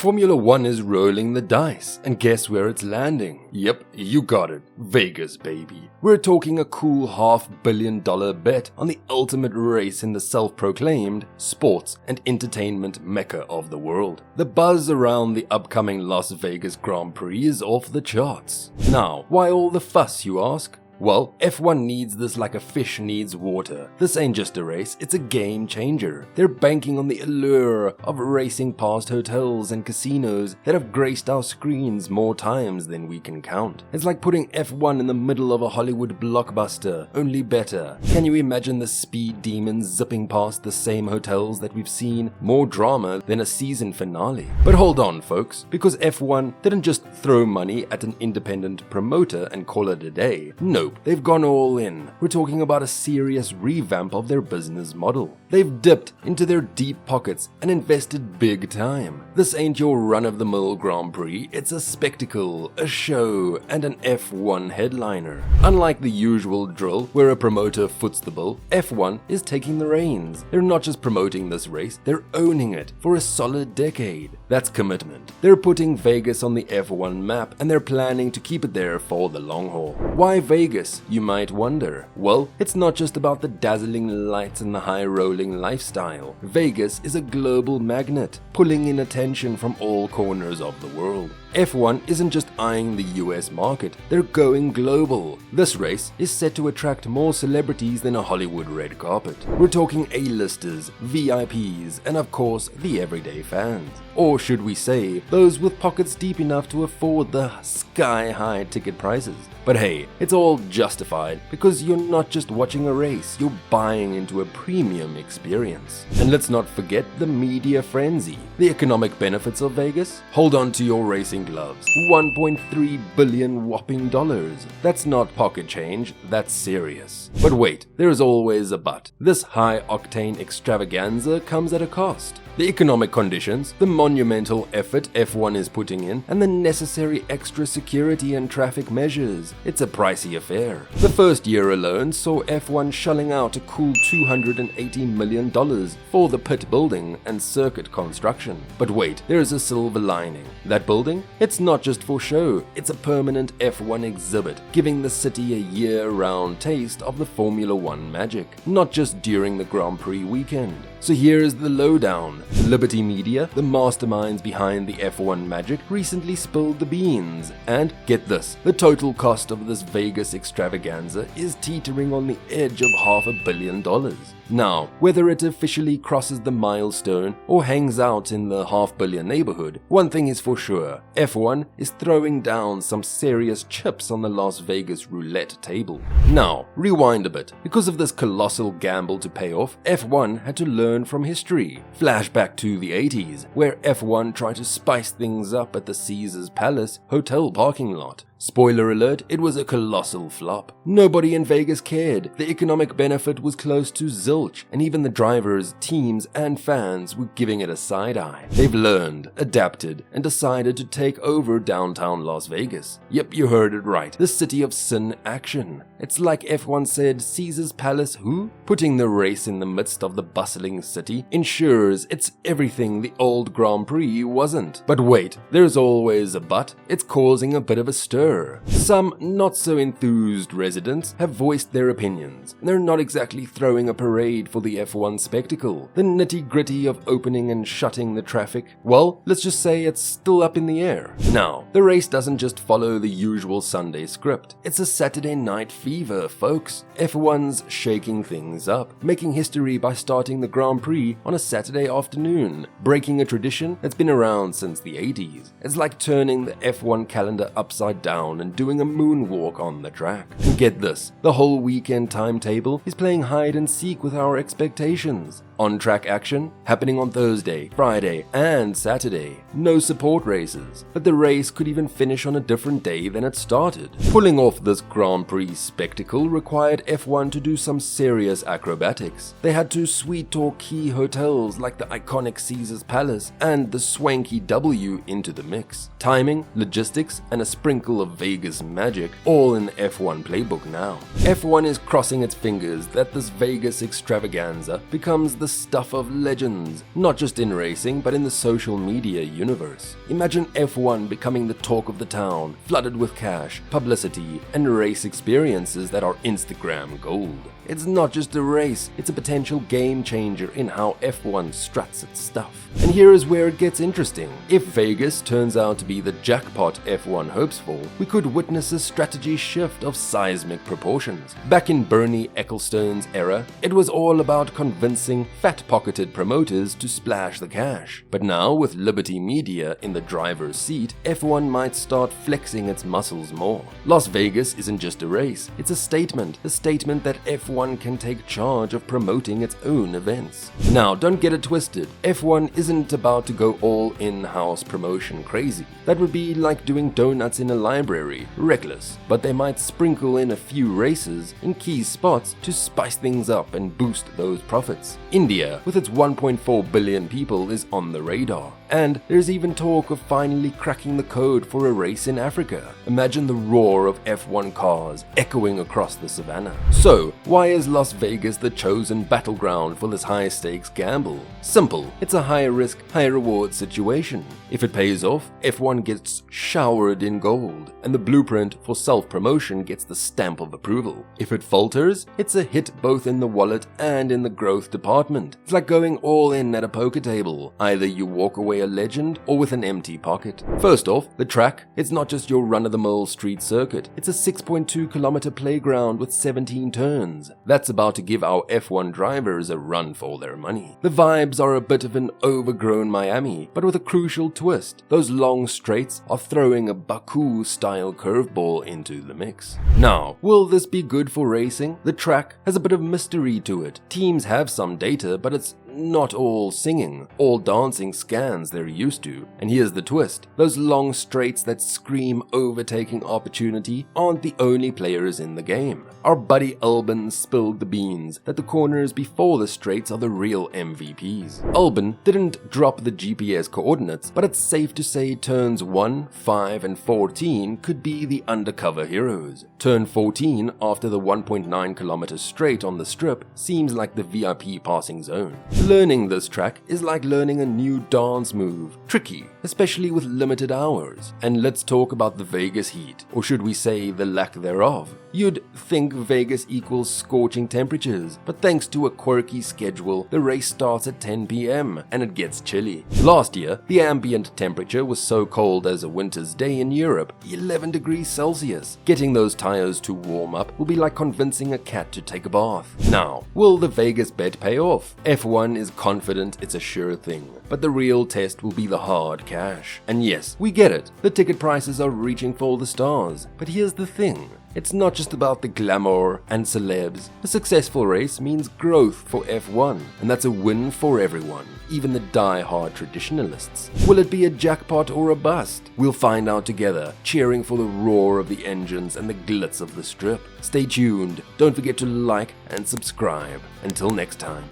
Formula One is rolling the dice, and guess where it's landing? Yep, you got it. Vegas, baby. We're talking a cool $500 million bet on the ultimate race in the self-proclaimed sports and entertainment mecca of the world. The buzz around the upcoming Las Vegas Grand Prix is off the charts. Now, why all the fuss, you ask? Well, F1 needs this like a fish needs water. This ain't just a race, it's a game changer. They're banking on the allure of racing past hotels and casinos that have graced our screens more times than we can count. It's like putting F1 in the middle of a Hollywood blockbuster, only better. Can you imagine the speed demons zipping past the same hotels that we've seen? More drama than a season finale. But hold on, folks, because F1 didn't just throw money at an independent promoter and call it a day. Nope, they've gone all in. We're talking about a serious revamp of their business model. They've dipped into their deep pockets and invested big time. This ain't your run-of-the-mill Grand Prix, it's a spectacle, a show, and an F1 headliner. Unlike the usual drill where a promoter foots the bill, F1 is taking the reins. They're not just promoting this race, they're owning it for a solid decade. That's commitment. They're putting Vegas on the F1 map, and they're planning to keep it there for the long haul. Why Vegas, you might wonder? Well, it's not just about the dazzling lights and the high-rolling lifestyle. Vegas is a global magnet, pulling in attention from all corners of the world. F1 isn't just eyeing the US market, they're going global. This race is set to attract more celebrities than a Hollywood red carpet. We're talking A-listers, VIPs, and of course, the everyday fans. Or should we say, those with pockets deep enough to afford the sky-high ticket prices. But hey, it's all justified because you're not just watching a race, you're buying into a premium experience. And let's not forget the media frenzy. The economic benefits of Vegas? Hold on to your racing gloves. $1.3 billion whopping dollars. That's not pocket change, that's serious. But wait, there's always a but. This high-octane extravaganza comes at a cost. The economic conditions, the monumental effort F1 is putting in, and the necessary extra security and traffic measures. It's a pricey affair. The first year alone saw F1 shelling out a cool $280 million for the pit building and circuit construction. But wait, there's a silver lining. That building? It's not just for show, it's a permanent F1 exhibit, giving the city a year-round taste of the Formula One magic, not just during the Grand Prix weekend. So here's the lowdown. Liberty Media, the masterminds behind the F1 magic, recently spilled the beans. And get this, the total cost of this Vegas extravaganza is teetering on the edge of $500 million. Now, whether it officially crosses the milestone or hangs out in the $500 million neighborhood, one thing is for sure, F1 is throwing down some serious chips on the Las Vegas roulette table. Now, rewind a bit. Because of this colossal gamble to pay off, F1 had to learn from history. Flashback to the 80s, where F1 tried to spice things up at the Caesars Palace hotel parking lot. Spoiler alert, it was a colossal flop. Nobody in Vegas cared. The economic benefit was close to zilch, and even the drivers, teams, and fans were giving it a side eye. They've learned, adapted, and decided to take over downtown Las Vegas. Yep, you heard it right. The city of sin action. It's like F1 said, Caesar's Palace who? Putting the race in the midst of the bustling city ensures it's everything the old Grand Prix wasn't. But wait, there's always a but. It's causing a bit of a stir. Some not-so-enthused residents have voiced their opinions. They're not exactly throwing a parade for the F1 spectacle. The nitty-gritty of opening and shutting the traffic, well, let's just say it's still up in the air. Now, the race doesn't just follow the usual Sunday script. It's a Saturday night fever, folks. F1's shaking things up, making history by starting the Grand Prix on a Saturday afternoon, breaking a tradition that's been around since the 80s. It's like turning the F1 calendar upside down and doing a moonwalk on the track. And get this, the whole weekend timetable is playing hide and seek with our expectations. On-track action happening on Thursday, Friday, and Saturday. No support races, but the race could even finish on a different day than it started. Pulling off this Grand Prix spectacle required F1 to do some serious acrobatics. They had to sweet-talk key hotels like the iconic Caesars Palace and the swanky W into the mix. Timing, logistics, and a sprinkle of Vegas magic, all in the F1 playbook now. F1 is crossing its fingers that this Vegas extravaganza becomes the the stuff of legends, not just in racing but in the social media universe. Imagine F1 becoming the talk of the town, flooded with cash, publicity, and race experiences that are Instagram gold. It's not just a race, it's a potential game changer in how F1 struts its stuff. And here is where it gets interesting. If Vegas turns out to be the jackpot F1 hopes for, we could witness a strategy shift of seismic proportions. Back in Bernie Ecclestone's era, it was all about convincing fat-pocketed promoters to splash the cash. But now, with Liberty Media in the driver's seat, F1 might start flexing its muscles more. Las Vegas isn't just a race, it's a statement that F1 can take charge of promoting its own events. Now, don't get it twisted, F1 isn't about to go all in-house promotion crazy. That would be like doing donuts in a library, reckless, but they might sprinkle in a few races in key spots to spice things up and boost those profits. India, with its 1.4 billion people, is on the radar. And there's even talk of finally cracking the code for a race in Africa. Imagine the roar of F1 cars echoing across the savannah. So, why is Las Vegas the chosen battleground for this high-stakes gamble? Simple, it's a high-risk, high-reward situation. If it pays off, F1 gets showered in gold, and the blueprint for self-promotion gets the stamp of approval. If it falters, it's a hit both in the wallet and in the growth department. It's like going all in at a poker table. Either you walk away a legend or with an empty pocket. First off, the track, it's not just your run-of-the-mill street circuit. It's a 6.2-kilometer playground with 17 turns. That's about to give our F1 drivers a run for their money. The vibes are a bit of an overgrown Miami, but with a crucial twist. Those long straights are throwing a Baku-style curveball into the mix. Now, will this be good for racing? The track has a bit of mystery to it. Teams have some data, but it's not all singing, all dancing scans they're used to. And here's the twist. Those long straights that scream overtaking opportunity aren't the only players in the game. Our buddy Albon spilled the beans that the corners before the straights are the real MVPs. Albon didn't drop the GPS coordinates, but it's safe to say turns 1, 5, and 14 could be the undercover heroes. Turn 14 after the 1.9-kilometer straight on the strip seems like the VIP passing zone. Learning this track is like learning a new dance move. Tricky, especially with limited hours. And let's talk about the Vegas heat, or should we say the lack thereof. You'd think Vegas equals scorching temperatures, but thanks to a quirky schedule, the race starts at 10 p.m. and it gets chilly. Last year, the ambient temperature was so cold as a winter's day in Europe, 11 degrees Celsius. Getting those tires to warm up will be like convincing a cat to take a bath. Now, will the Vegas bet pay off? F1 is confident it's a sure thing, but the real test will be the hard cash. And yes, we get it, the ticket prices are reaching for the stars, but here's the thing. It's not just about the glamour and celebs. A successful race means growth for F1, and that's a win for everyone, even the die-hard traditionalists. Will it be a jackpot or a bust? We'll find out together, cheering for the roar of the engines and the glitz of the strip. Stay tuned, don't forget to like and subscribe. Until next time.